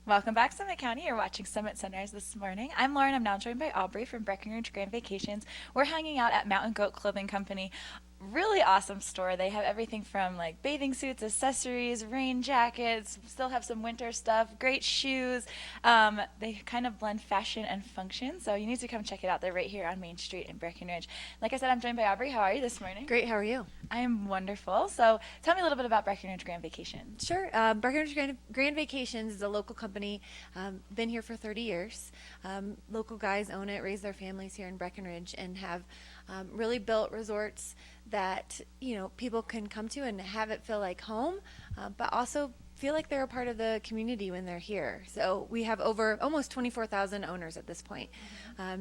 Welcome back, Summit County. You're watching Summit Sunrise this morning. I'm Lauren. I'm now joined by Aubrey from Breckenridge Grand Vacations. We're hanging out at Mountain Goat Clothing Company. Really awesome store. They have everything from like bathing suits, accessories, rain jackets, still have some winter stuff, great shoes. They kind of blend fashion and function, so you need to come check it out. They're right here on Main Street in Breckenridge. Like I said, I'm joined by Aubrey. How are you this morning? Great, how are you? I am wonderful. So tell me a little bit about Breckenridge Grand Vacations. Sure. Breckenridge Grand Vacations is a local company. Been here for 30 years. Local guys own it, raise their families here in Breckenridge, and have really built resorts that people can come to and have it feel like home, but also feel like they're a part of the community when they're here. So we have over almost 24,000 owners at this point.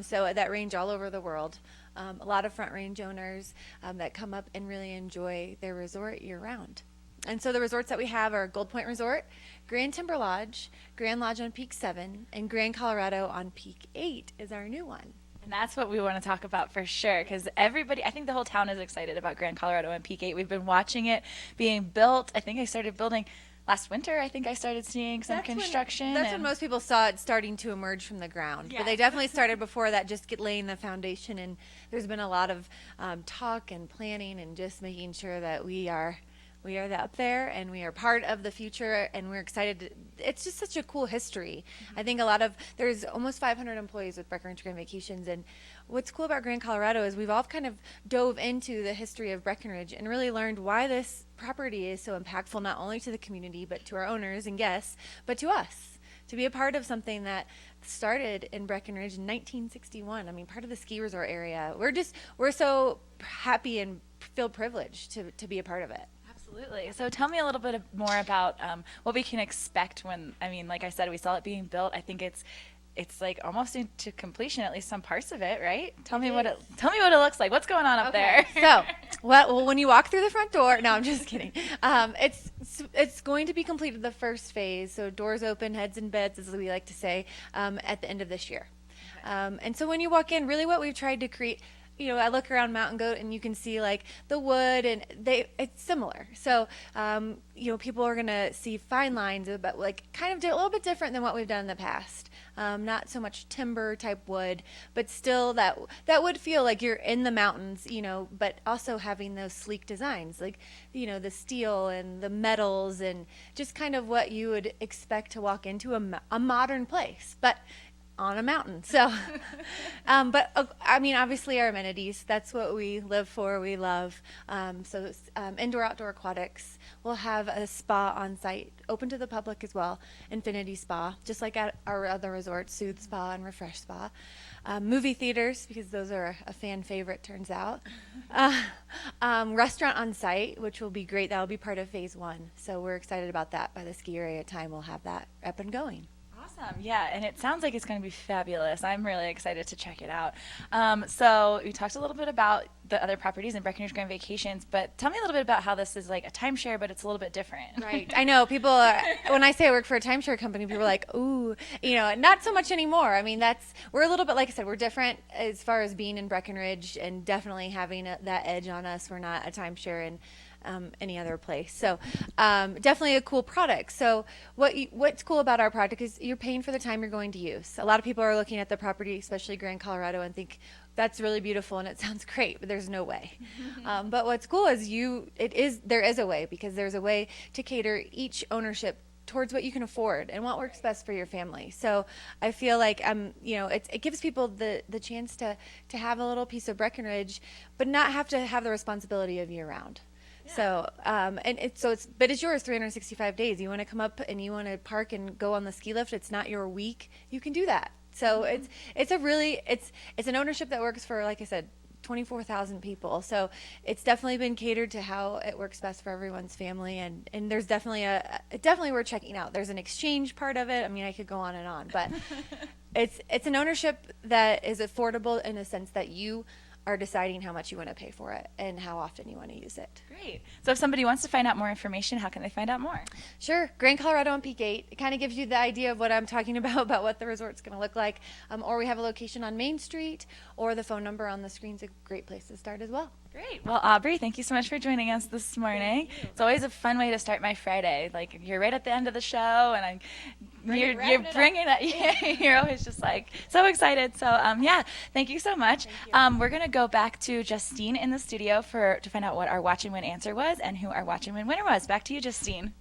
So that range all over the world. A lot of Front Range owners that come up and really enjoy their resort year round. And so the resorts that we have are Gold Point Resort, Grand Timber Lodge, Grand Lodge on Peak 7, and Grand Colorado on Peak 8 is our new one. And that's what we want to talk about for sure, because everybody, I think the whole town is excited about Grand Colorado and Peak 8. We've been watching it being built. I think I started building last winter. I think I started seeing some construction. That's when most people saw it starting to emerge from the ground. Yeah. But they definitely started before that, just laying the foundation. And there's been a lot of talk and planning and just making sure that we are up there and we are part of the future, and we're excited. It's just such a cool history. I think there's almost 500 employees with Breckenridge Grand Vacations, and what's cool about Grand Colorado is we've all kind of dove into the history of Breckenridge and really learned why this property is so impactful, not only to the community, but to our owners and guests, but to us. To be a part of something that started in Breckenridge in 1961. I mean, part of the ski resort area. We're so happy and feel privileged to be a part of it. Absolutely. So tell me a little bit more about what we can expect when, like I said, we saw it being built. I think it's like almost into completion, at least some parts of it, right? Tell me what it looks like. What's going on up there? So, well, when you walk through the front door, no, I'm just kidding. It's going to be completed the first phase. So doors open, heads in beds, as we like to say, at the end of this year. Okay. And so when you walk in, really what we've tried to create, I look around Mountain Goat and you can see like the wood, and it's similar. So, people are going to see fine lines, but like kind of a little bit different than what we've done in the past. Not so much timber type wood, but still that would feel like you're in the mountains, but also having those sleek designs, like, the steel and the metals and just kind of what you would expect to walk into a modern place. But on a mountain. So, obviously our amenities, that's what we live for, we love. Indoor, outdoor aquatics. We'll have a spa on site, open to the public as well, Infinity Spa, just like at our other resorts, Soothe Spa and Refresh Spa. Movie theaters, because those are a fan favorite, turns out. Restaurant on site, which will be great. That will be part of phase 1. So we're excited about that. By the ski area time, we'll have that up and going. Awesome. Yeah, and it sounds like it's going to be fabulous. I'm really excited to check it out. So we talked a little bit about the other properties in Breckenridge Grand Vacations, but tell me a little bit about how this is like a timeshare, but it's a little bit different. Right. I know people, when I say I work for a timeshare company, people are like, ooh, not so much anymore. I mean, we're a little bit, like I said, we're different as far as being in Breckenridge and definitely having that edge on us. We're not a timeshare in any other place. So definitely a cool product. So what's cool about our product is you're paying for the time you're going to use. A lot of people are looking at the property, especially Grand Colorado, and think that's really beautiful and it sounds great, but there's no way. But what's cool is there is a way, because there's a way to cater each ownership towards what you can afford and what works best for your family. So I feel like it gives people the chance to have a little piece of Breckenridge, but not have to have the responsibility of year round. So, but it's yours 365 days. You want to come up and you want to park and go on the ski lift. It's not your week. You can do that. So it's an ownership that works for, like I said, 24,000 people. So it's definitely been catered to how it works best for everyone's family. And there's definitely definitely worth checking out. There's an exchange part of it. I mean, I could go on and on, but it's an ownership that is affordable in a sense that you are deciding how much you want to pay for it and how often you want to use it. Great. So if somebody wants to find out more information, how can they find out more? Sure. Grand Colorado on Peak 8. It kind of gives you the idea of what I'm talking about what the resort's going to look like. Or we have a location on Main Street, or the phone number on the screen's a great place to start as well. Great. Well, Aubrey, thank you so much for joining us this morning. It's always a fun way to start my Friday. Like, you're right at the end of the show, and I'm you're bringing it. You're always just like so excited. So yeah, thank you so much. We're gonna go back to Justine in the studio to find out what our watch and win answer was and who our watch and win winner was. Back to you, Justine.